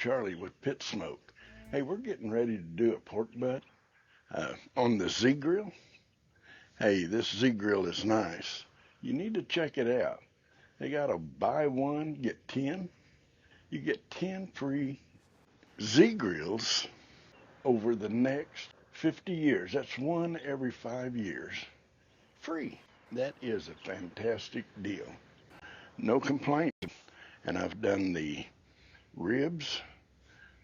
Charlie with Pit Smoke. Hey, we're getting ready to do a pork butt on the Z-Grill. Hey, this Z-Grill is nice. You need to check it out. They got a buy one, get 10. You get 10 free Z-Grills over the next 50 years. That's one every 5 years. Free. That is a fantastic deal. No complaint. And I've done the ribs,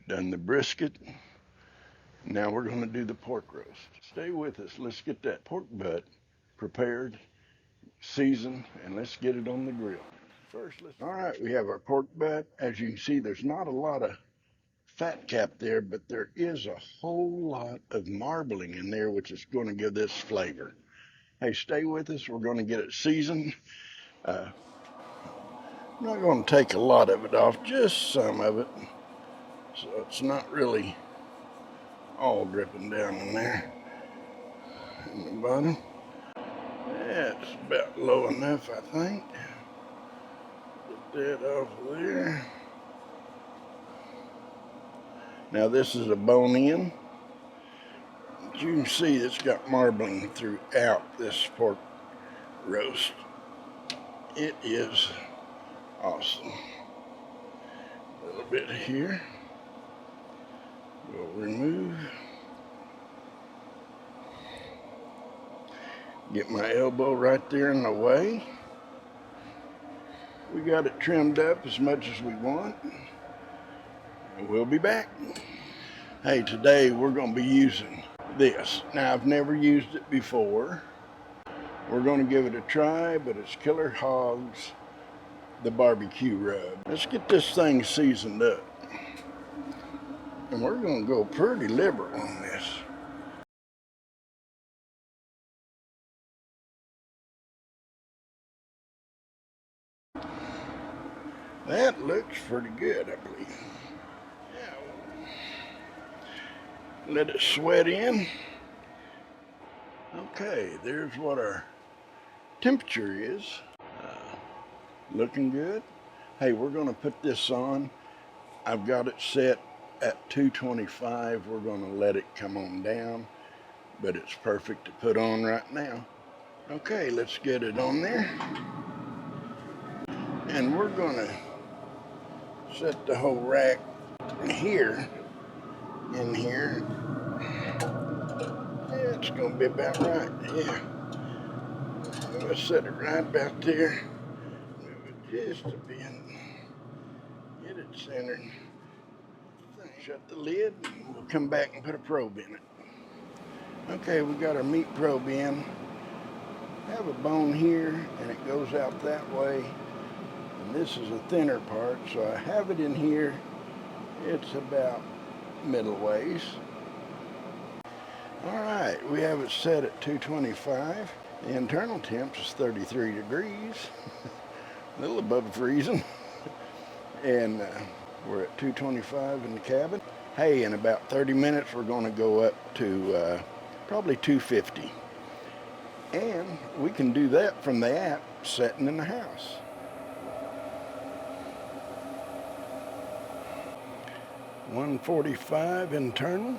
done the brisket. Now we're going to do the pork roast. Stay with us. Let's get that pork butt prepared, seasoned, and let's get it on the grill. All right, we have our pork butt. As you can see, there's not a lot of fat cap there, but there is a whole lot of marbling in there, which is going to give this flavor. Hey, stay with us. We're going to get it seasoned. I'm not going to take a lot of it off, just some of it, so it's not really all dripping down in there in the bottom. That's about low enough, I think. Get that off of there. Now this is a bone in. As you can see, it's got marbling throughout this pork roast. It is awesome. A little bit here. We'll remove. Get my elbow right there in the way. We got it trimmed up as much as we want. And we'll be back. Hey, today we're going to be using this. Now, I've never used it before. We're going to give it a try, but it's Killer Hogs, the barbecue rub. Let's get this thing seasoned up. And we're going to go pretty liberal on this. That looks pretty good, I believe. Let it sweat in. Okay, there's what our temperature is. Looking good. Hey, we're going to put this on. I've got it set at 225. We're going to let it come on down, but it's perfect to put on right now. Okay, let's get it on there. And we're going to set the whole rack here, in here. Yeah, it's going to be about right, yeah. I'm going to set it right about there. Move it just a bit. Get it centered. Shut the lid, and we'll come back and put a probe in it. Okay, we got our meat probe in. I have a bone here, and it goes out that way. And this is a thinner part, so I have it in here. It's about middle ways. All right, we have it set at 225. The internal temp is 33 degrees, a little above freezing. And we're at 225 in the cabin. Hey, in about 30 minutes, we're going to go up to probably 250. And we can do that from the app sitting in the house. $145 internal,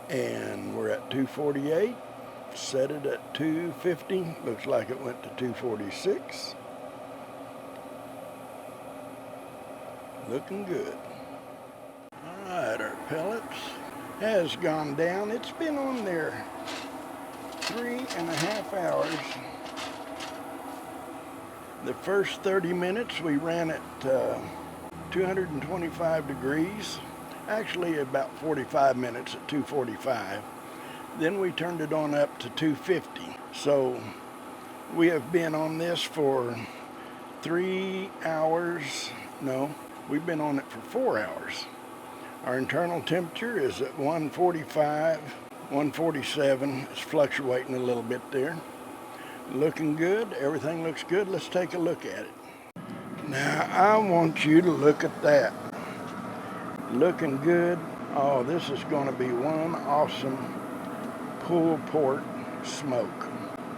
and we're at 248. Set it at 250. Looks like it went to 246. Looking good. All right, our pellets has gone down. It's been on there 3.5 hours. The first 30 minutes we ran at 225 degrees. Actually about 45 minutes at 245. Then we turned it on up to 250. So we have been on this for 3 hours. No, we've been on it for 4 hours. Our internal temperature is at 145, 147. It's fluctuating a little bit there. Looking good. Everything looks good. Let's take a look at it. Now, I want you to look at that. Looking good. Oh, this is going to be one awesome pulled pork smoke.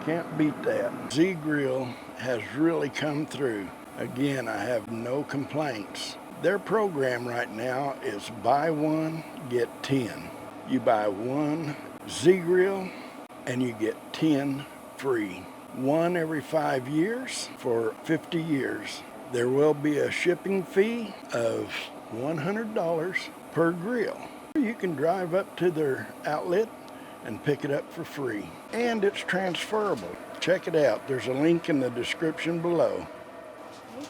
Can't beat that. Z-Grill has really come through. Again, I have no complaints. Their program right now is buy one, get 10. You buy one Z-Grill and you get 10 free. One every 5 years for 50 years. There will be a shipping fee of $100 per grill. You can drive up to their outlet and pick it up for free. And it's transferable. Check it out. There's a link in the description below.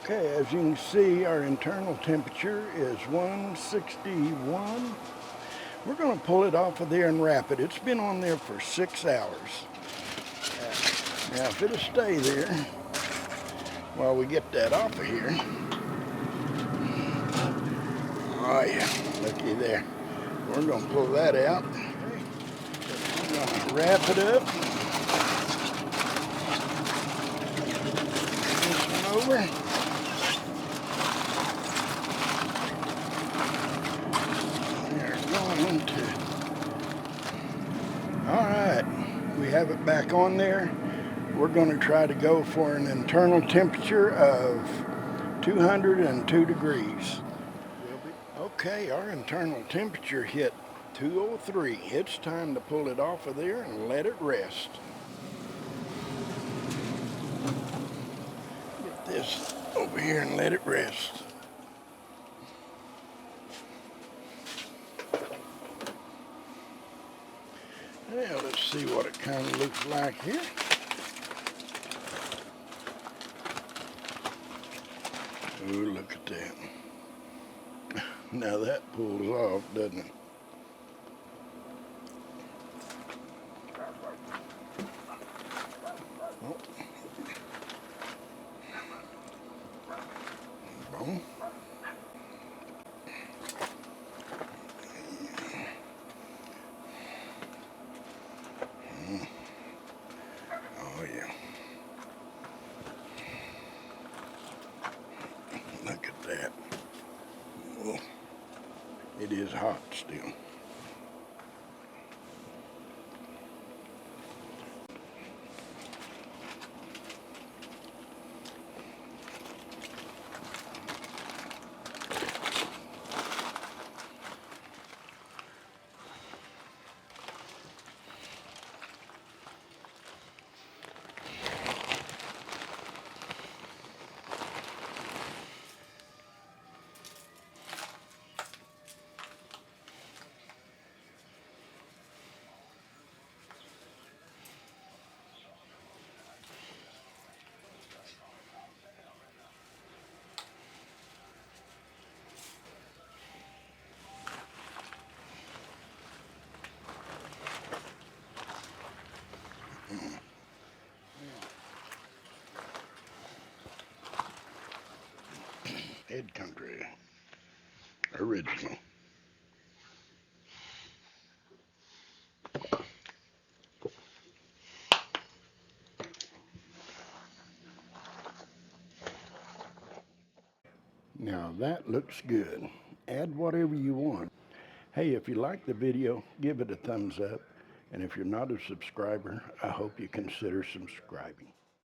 Okay, as you can see, our internal temperature is 161. We're going to pull it off of there and wrap it. It's been on there for 6 hours. Now, if it'll stay there while we get that off of here. Oh yeah, looky there. We're going to pull that out. We're going to wrap it up. This one over. All right, we have it back on there. We're going to try to go for an internal temperature of 202 degrees. Okay, our internal temperature hit 203. It's time to pull it off of there and let it rest. Get this over here and let it rest. Now let's see what it kind of looks like here. Ooh, look at that. Now that pulls off, doesn't it? Oh. Boom. Oh yeah. Look at that. Oh, it is hot still. Head Country original. Now that looks good. Add whatever you want. Hey, if you like the video, give it a thumbs up. And if you're not a subscriber, I hope you consider subscribing.